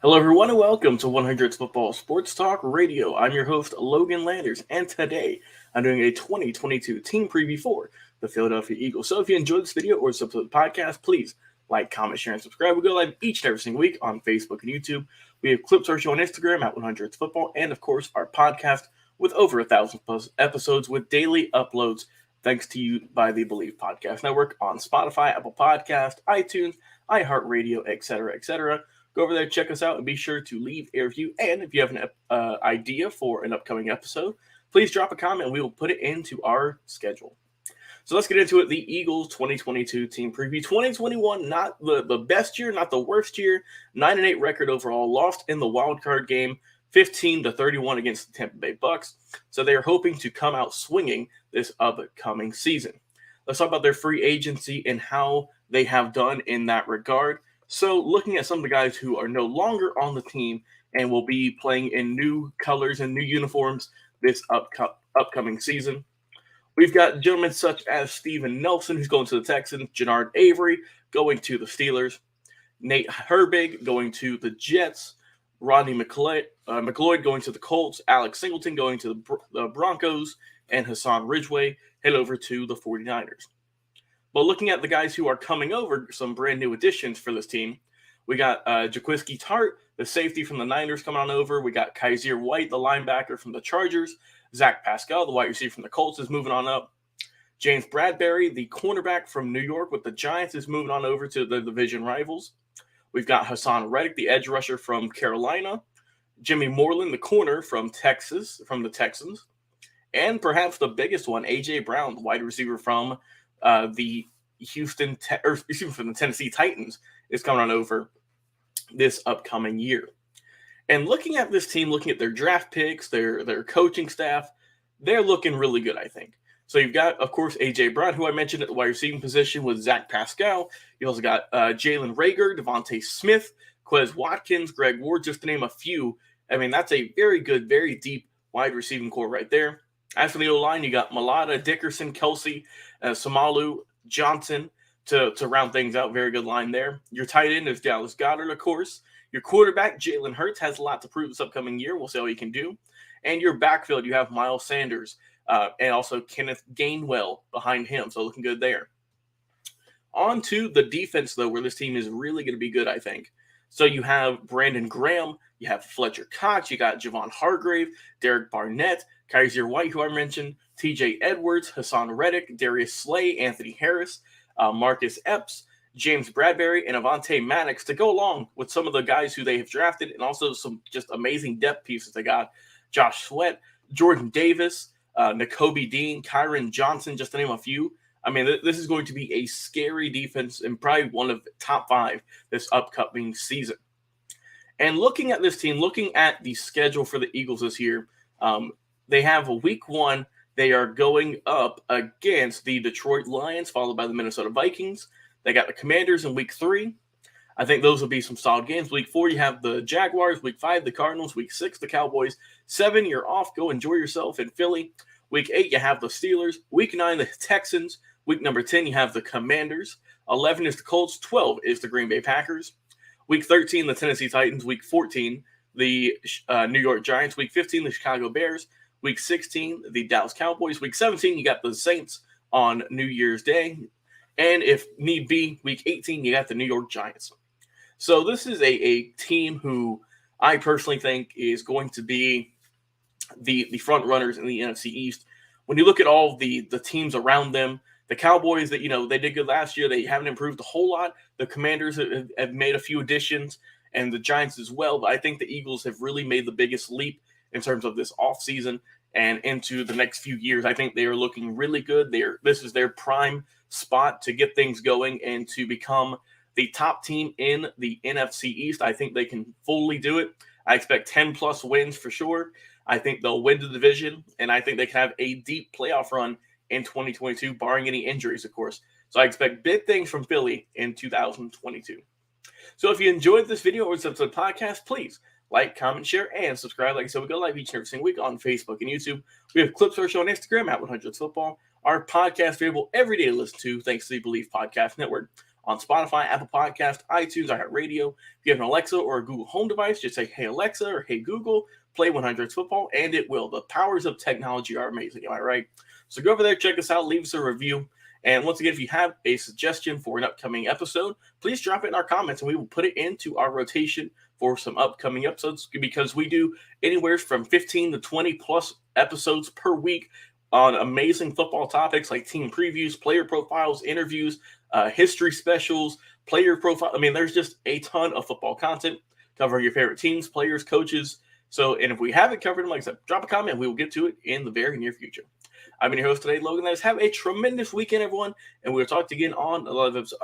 Hello, everyone, and welcome to 100's Football Sports Talk Radio. I'm your host, Logan Landers, and today I'm doing a 2022 team preview for the Philadelphia Eagles. So if you enjoyed this video or subscribe to the podcast, please like, comment, share, and subscribe. We go live each and every single week on Facebook and YouTube. We have clips our show on Instagram at 100's Football, and of course, our podcast with over 1,000 plus episodes with daily uploads. Thanks to you by the Believe Podcast Network on Spotify, Apple Podcast, iTunes, iHeartRadio, etc., etc. Go over there, check us out, and be sure to leave a review. And if you have an idea for an upcoming episode, please drop a comment and we will put it into our schedule. So let's get into it. The Eagles 2022 team preview. 2021, not the best year, not the worst year. 9-8 record overall. Lost in the wild card game, 15-31 against the Tampa Bay Bucks. So they are hoping to come out swinging this upcoming season. Let's talk about their free agency and how they have done in that regard. So looking at some of the guys who are no longer on the team and will be playing in new colors and new uniforms this upcoming season, we've got gentlemen such as Steven Nelson, who's going to the Texans, Jannard Avery going to the Steelers, Nate Herbig going to the Jets, Rodney McLeod going to the Colts, Alex Singleton going to the Broncos, and Hassan Ridgeway head over to the 49ers. But looking at the guys who are coming over, some brand new additions for this team, we got Jaquiski Tart, the safety from the Niners, coming on over. We got Kaiser White, the linebacker from the Chargers. Zach Pascal, the wide receiver from the Colts, is moving on up. James Bradbury, the cornerback from New York with the Giants, is moving on over to the division rivals. We've got Hassan Reddick, the edge rusher from Carolina. Jimmy Moreland, the corner from Texas, from the Texans. And perhaps the biggest one, A.J. Brown, the wide receiver from the Tennessee Titans, is coming on over this upcoming year. And looking at this team, looking at their draft picks, their coaching staff, they're looking really good, I think. So you've got, of course, A.J. Brown, who I mentioned at the wide receiving position with Zach Pascal. You also got Jalen Reagor, Devontae Smith, Quez Watkins, Greg Ward, just to name a few. I mean, that's a very good, very deep wide receiving core right there. As for the O-line, you got Malata, Dickerson, Kelsey, Samalu, Johnson to round things out. Very good line there. Your tight end is Dallas Goedert, of course. Your quarterback, Jalen Hurts, has a lot to prove this upcoming year. We'll see how he can do. And your backfield, you have Miles Sanders and also Kenneth Gainwell behind him. So looking good there. On to the defense, though, where this team is really going to be good, I think. So you have Brandon Graham, you have Fletcher Cox, you got Javon Hargrave, Derek Barnett, Kaiser White, who I mentioned, TJ Edwards, Hassan Reddick, Darius Slay, Anthony Harris, Marcus Epps, James Bradbury, and Avonte Maddox to go along with some of the guys who they have drafted and also some just amazing depth pieces they got. Josh Sweat, Jordan Davis, Nakobe Dean, Kyron Johnson, just to name a few. I mean, this is going to be a scary defense and probably one of the top 5 this upcoming season. And looking at this team, looking at the schedule for the Eagles this year, they have a week 1. They are going up against the Detroit Lions, followed by the Minnesota Vikings. They got the Commanders in week 3. I think those will be some solid games. Week 4, you have the Jaguars. Week 5, the Cardinals. Week 6, the Cowboys. 7, you're off. Go enjoy yourself in Philly. Week 8, you have the Steelers. Week 9, the Texans. Week number 10, you have the Commanders. 11 is the Colts. 12 is the Green Bay Packers. Week 13, the Tennessee Titans. Week 14, the New York Giants. Week 15, the Chicago Bears. Week 16, the Dallas Cowboys. Week 17, you got the Saints on New Year's Day. And if need be, week 18, you got the New York Giants. So this is a team who I personally think is going to be the front runners in the NFC East. When you look at all the teams around them, the Cowboys that, they did good last year, they haven't improved a whole lot. The Commanders have made a few additions, and the Giants as well. But I think the Eagles have really made the biggest leap in terms of this offseason and into the next few years. I think they are looking really good. This is their prime spot to get things going and to become the top team in the NFC East. I think they can fully do it. I expect 10-plus wins for sure. I think they'll win the division, and I think they can have a deep playoff run in 2022, barring any injuries, of course. So I expect big things from Philly in 2022. So if you enjoyed this video or this episode of the podcast, please like, comment, share, and subscribe. Like I said, we go live each and every single week on Facebook and YouTube. We have clips of our show on Instagram at 100 Football. Our podcast available every day to listen to, thanks to the Believe Podcast Network on Spotify, Apple Podcast, iTunes, iHeartRadio. If you have an Alexa or a Google Home device, just say, "Hey Alexa" or "Hey Google, play 100 football," and it will. The powers of technology are amazing, am I right? So go over there, check us out, leave us a review. And once again, if you have a suggestion for an upcoming episode, please drop it in our comments and we will put it into our rotation for some upcoming episodes, because we do anywhere from 15 to 20 plus episodes per week on amazing football topics like team previews, player profiles, interviews, history specials, player profile. I mean, there's just a ton of football content covering your favorite teams, players, coaches. So, and if we haven't covered them, like I said, drop a comment. We will get to it in the very near future. I've been your host today, Logan Landers. Have a tremendous weekend, everyone, and we'll talk to you again on a lot of episodes.